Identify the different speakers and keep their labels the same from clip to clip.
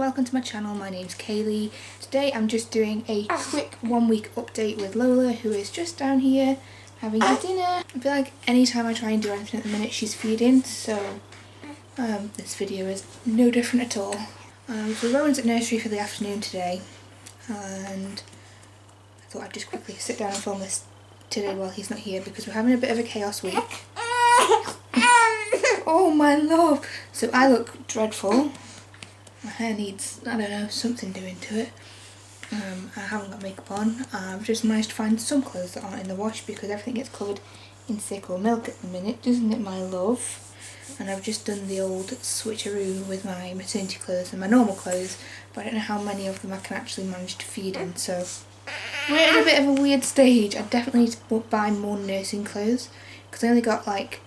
Speaker 1: welcome to my channel. My name's Kaylee. Today I'm just doing a quick 1 week update with Lola, who is just down here having her dinner. I feel like anytime I try and do anything at the minute she's feeding, so this video is no different at all. So Rowan's at nursery for the afternoon today, and I thought I'd just quickly sit down and film this today while he's not here because we're having a bit of a chaos week. Oh my love! So I look dreadful. My hair needs, I don't know, something doing to it. I haven't got makeup on. I've just managed to find some clothes that aren't in the wash because everything gets covered in sick or milk at the minute, doesn't it, my love? And I've just done the old switcheroo with my maternity clothes and my normal clothes, but I don't know how many of them I can actually manage to feed in, so we're in a bit of a weird stage. I definitely need to buy more nursing clothes because I only got like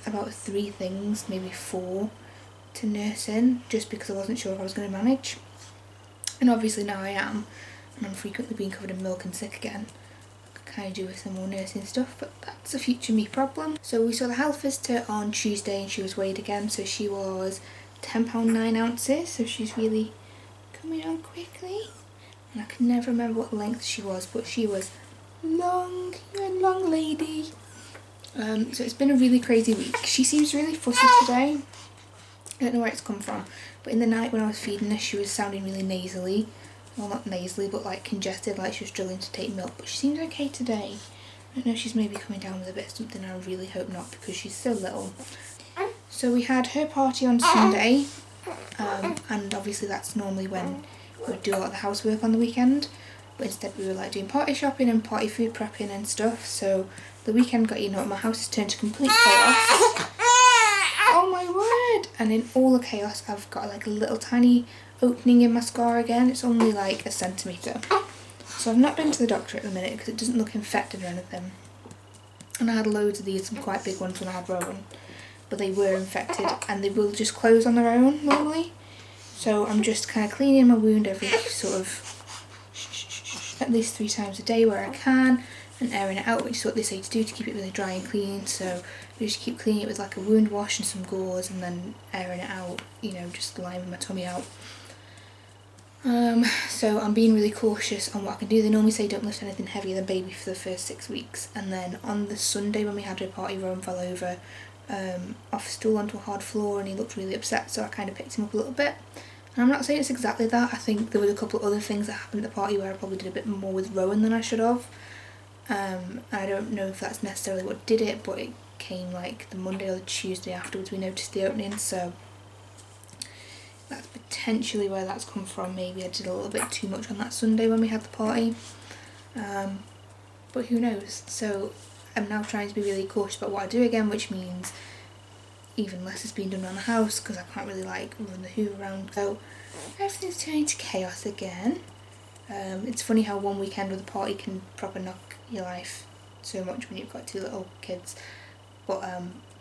Speaker 1: about 3 things, maybe 4 to nurse in, just because I wasn't sure if I was going to manage. And obviously now I am, and I'm frequently being covered in milk and sick again. I could kind of do with some more nursing stuff, but that's a future me problem. So we saw the health visitor on Tuesday and she was weighed again, so she was £10 9 ounces, so she's really coming on quickly. And I can never remember what length she was, but she was long. You're a long lady. So it's been a really crazy week. She seems really fussy today. I don't know where it's come from, but in the night when I was feeding her she was sounding really nasally. Well, not nasally, but like congested, like she was struggling to take milk, but she seems okay today. I don't know if she's maybe coming down with a bit of something. I really hope not because she's so little. So we had her party on Sunday, and obviously that's normally when we would do a lot of the housework on the weekend, but instead we were like doing party shopping and party food prepping and stuff, so the weekend got eaten up. My house has turned to complete chaos. Oh my word! And in all the chaos I've got like a little tiny opening in my scar again. It's only like 1 centimetre. So I've not been to the doctor at the minute because it doesn't look infected or anything. And I had loads of these, some quite big ones when I had Rowan, but they were infected and they will just close on their own normally. So I'm just kind of cleaning my wound every sort of at least 3 times a day where I can, and airing it out, which is what they say to do to keep it really dry and clean. So we just keep cleaning it with like a wound wash and some gauze and then airing it out, you know, just liming my tummy out. So I'm being really cautious on what I can do. They normally say don't lift anything heavier than baby for the first 6 weeks, and then on the Sunday when we had her party, Rowan fell over off a stool onto a hard floor and he looked really upset, so I kind of picked him up a little bit. And I'm not saying it's exactly that. I think there was a couple of other things that happened at the party where I probably did a bit more with Rowan than I should have. I don't know if that's necessarily what did it, but it came like the Monday or the Tuesday afterwards we noticed the opening, so that's potentially where that's come from. Maybe I did a little bit too much on that Sunday when we had the party, but who knows. So I'm now trying to be really cautious about what I do again, which means even less is being done around the house because I can't really like run the hoover around, so everything's turning to chaos again. It's funny how one weekend with a party can proper knock your life so much when you've got 2 little kids, but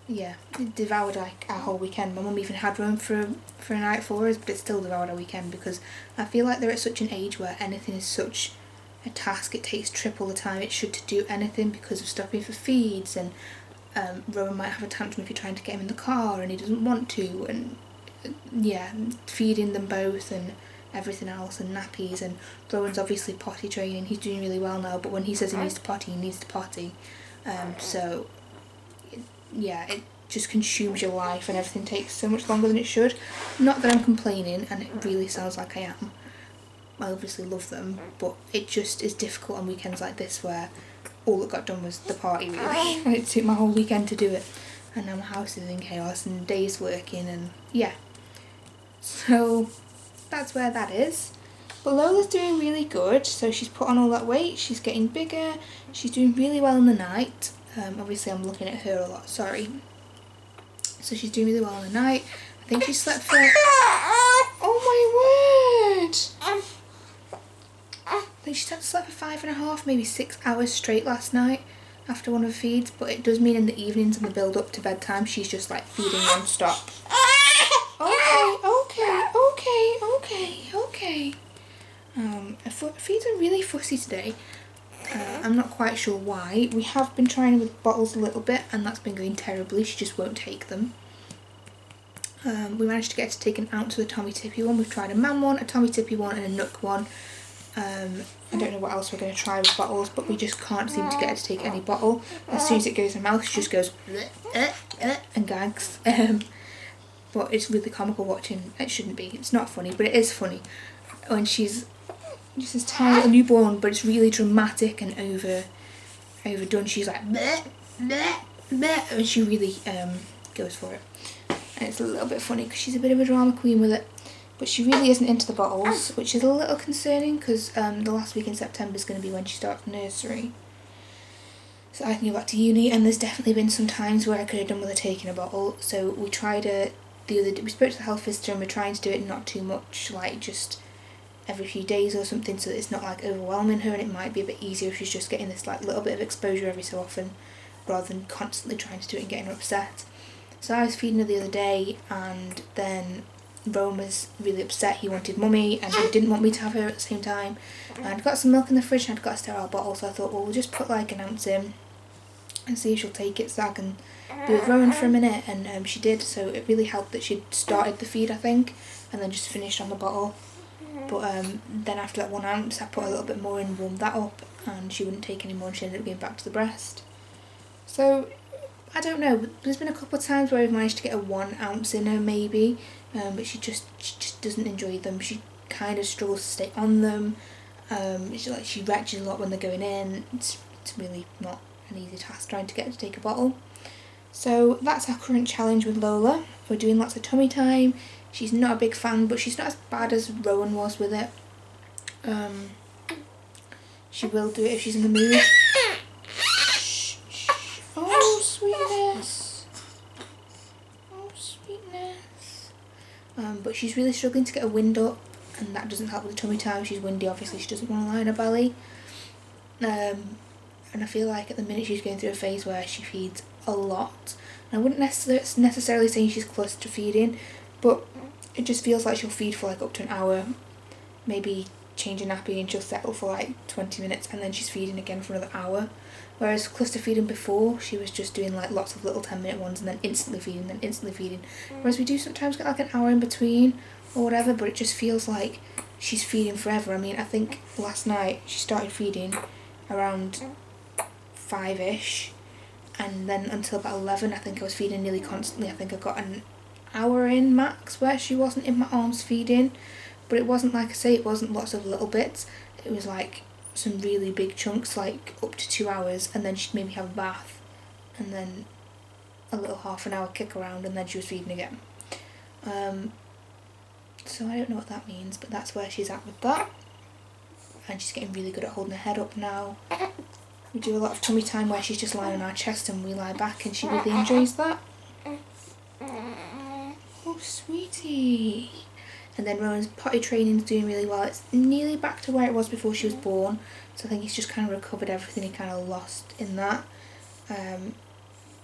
Speaker 1: yeah, it devoured like our whole weekend. My mum even had room for a night for us, but it still devoured our weekend because I feel like they're at such an age where anything is such a task. It takes triple the time it should to do anything because of stopping for feeds, and Rowan might have a tantrum if you're trying to get him in the car and he doesn't want to, and yeah, feeding them both and everything else, and nappies, and Rowan's obviously potty training. He's doing really well now, but when he says he needs to potty, he needs to potty. So yeah, it just consumes your life and everything takes so much longer than it should. Not that I'm complaining, and it really sounds like I am. I obviously love them, but it just is difficult on weekends like this where all that got done was the party really, and it took my whole weekend to do it, and now my house is in chaos and days working, and yeah, so that's where that is. But Lola's doing really good, so she's put on all that weight, she's getting bigger, she's doing really well in the night. Obviously I'm looking at her a lot, sorry. So she's doing really well in the night. I think she slept for, oh my word! I think she slept for 5.5, maybe 6 hours straight last night after one of the feeds, but it does mean in the evenings and the build up to bedtime she's just like feeding non-stop. Okay. Feeds are really fussy today. I'm not quite sure why. We have been trying with bottles a little bit and that's been going terribly. She just won't take them. We managed to get to take an ounce of the Tommy Tippy one. We've tried a man one, a Tommy Tippy one and a Nook one. I don't know what else we're going to try with bottles, but we just can't seem to get her to take any bottle. As soon as it goes in her mouth, she just goes and gags. But it's really comical watching. It shouldn't be. It's not funny, but it is funny when she's just this tiny little newborn, but it's really dramatic and overdone. She's like bleh, bleh, bleh, and she really goes for it. And it's a little bit funny because she's a bit of a drama queen with it. But she really isn't into the bottles, which is a little concerning because the last week in September is going to be when she starts nursery. So I can go back to uni, and there's definitely been some times where I could have done with her taking a bottle. So we tried it the other day. We spoke to the health visitor and we're trying to do it not too much, like just every few days or something, so that it's not like overwhelming her, and it might be a bit easier if she's just getting this like little bit of exposure every so often rather than constantly trying to do it and getting her upset. So I was feeding her the other day, and then Rome was really upset. He wanted mummy and he didn't want me to have her at the same time. And I'd got some milk in the fridge and I'd got a sterile bottle, so I thought, well, we'll just put like an ounce in and see if she'll take it so I can be with Rowan for a minute. And she did, so it really helped that she'd started the feed, I think, and then just finished on the bottle. But then after that 1 ounce I put a little bit more in, warmed that up, and she wouldn't take any more and she ended up going back to the breast. So I don't know, there's been a couple of times where I've managed to get a 1 ounce in her maybe, but she just doesn't enjoy them. She kind of struggles to stay on them. She retches a lot when they're going in. It's really not an easy task trying to get her to take a bottle. So that's our current challenge with Lola. We're doing lots of tummy time. She's not a big fan, but she's not as bad as Rowan was with it. She will do it if she's in the mood. Shh, shh. Oh, sweetness. Oh, sweetness. But she's really struggling to get a wind up, and that doesn't help with the tummy time. She's windy, obviously she doesn't want to lie on her belly. And I feel like at the minute she's going through a phase where she feeds a lot. And I wouldn't necessarily say she's close to feeding, but it just feels like she'll feed for like up to an hour, maybe change a nappy and she'll settle for like 20 minutes and then she's feeding again for another hour. Whereas cluster feeding before, she was just doing like lots of little 10-minute ones and then instantly feeding. Whereas we do sometimes get like an hour in between or whatever, but it just feels like she's feeding forever. I mean, I think last night she started feeding around 5ish, and then until about 11 I think I was feeding nearly constantly. I think I got an hour in max where she wasn't in my arms feeding, but it wasn't, like I say, it wasn't lots of little bits. It was like some really big chunks, like up to 2 hours, and then she'd maybe have a bath and then a little half an hour kick around and then she was feeding again. So I don't know what that means, but that's where she's at with that, and she's getting really good at holding her head up now. We do a lot of tummy time where she's just lying on our chest and we lie back, and she really enjoys that. Oh, sweetie. And then Rowan's potty training is doing really well. It's nearly back to where it was before she was born, so I think he's just kind of recovered everything he kind of lost in that.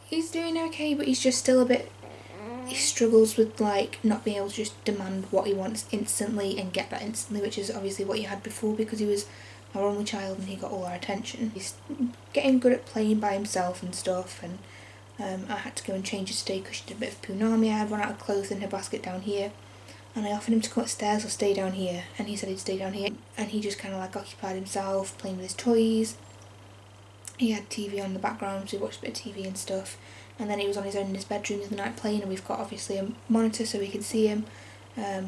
Speaker 1: He's doing okay, but he's just still a bit, he struggles with like not being able to just demand what he wants instantly and get that instantly, which is obviously what he had before because he was our only child and he got all our attention. He's getting good at playing by himself and stuff, and I had to go and change her today because she did a bit of punami. I had run out of clothes in her basket down here, and I offered him to come upstairs or stay down here, and he said he'd stay down here, and he just kind of like occupied himself playing with his toys. He had TV on in the background, so we watched a bit of TV and stuff, and then he was on his own in his bedroom the other night playing, and we've got obviously a monitor so we can see him,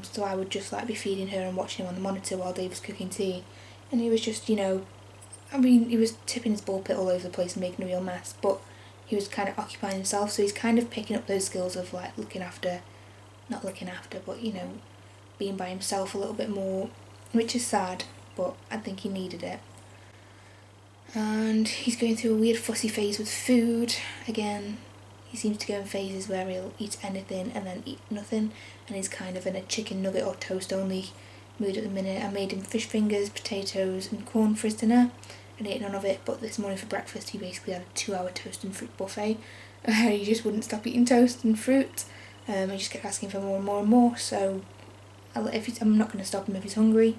Speaker 1: so I would just like be feeding her and watching him on the monitor while Dave was cooking tea, and he was just, you know, I mean, he was tipping his ball pit all over the place and making a real mess, but he was kind of occupying himself, so he's kind of picking up those skills of like not looking after, but you know, being by himself a little bit more, which is sad, but I think he needed it. And he's going through a weird fussy phase with food again. He seems to go in phases where he'll eat anything and then eat nothing, and he's kind of in a chicken nugget or toast only mood at the minute. I made him fish fingers, potatoes and corn for his dinner and ate none of it, but this morning for breakfast he basically had a 2-hour toast and fruit buffet. He just wouldn't stop eating toast and fruit. I just kept asking for more and more and more, so I'm not going to stop him if he's hungry.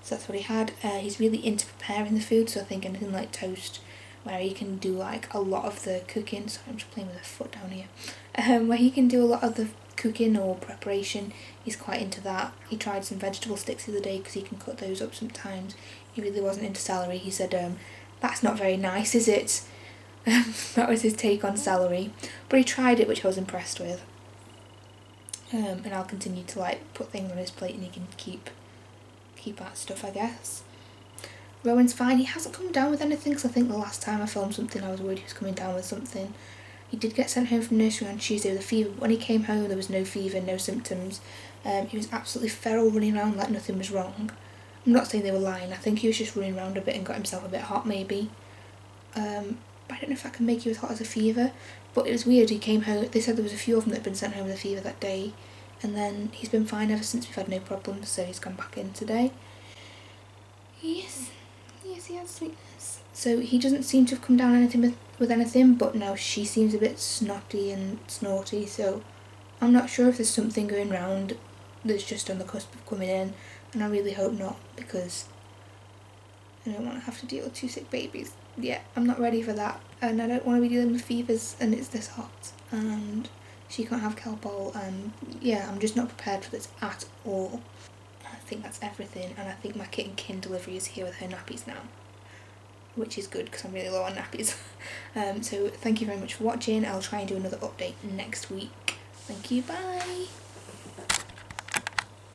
Speaker 1: So that's what he had. He's really into preparing the food, so I think anything like toast, where he can do like a lot of the cooking. Sorry, I'm just playing with a foot down here. Where he can do a lot of the cooking or preparation. He's quite into that. He tried some vegetable sticks the other day because he can cut those up sometimes. He really wasn't into celery. He said, that's not very nice, is it? That was his take on celery. But he tried it, which I was impressed with. And I'll continue to like put things on his plate and he can keep that stuff, I guess. Rowan's fine. He hasn't come down with anything, because I think the last time I filmed something I was worried he was coming down with something. He did get sent home from nursery on Tuesday with a fever, but when he came home there was no fever, no symptoms. He was absolutely feral, running around like nothing was wrong. I'm not saying they were lying, I think he was just running around a bit and got himself a bit hot maybe. But I don't know if that can make you as hot as a fever. But it was weird, he came home, they said there was a few of them that had been sent home with a fever that day, and then he's been fine ever since. We've had no problems, so he's gone back in today. Yes, he has sweetness. So he doesn't seem to have come down with anything, but now she seems a bit snotty and snorty, so I'm not sure if there's something going round that's just on the cusp of coming in, and I really hope not, because I don't want to have to deal with 2 sick babies. Yeah, I'm not ready for that, and I don't want to be dealing with fevers and it's this hot, and she can't have Calpol, and yeah, I'm just not prepared for this at all. I think that's everything, and I think my kitten Kin delivery is here with her nappies now, which is good because I'm really low on nappies. So thank you very much for watching. I'll try and do another update next week. Thank you, bye!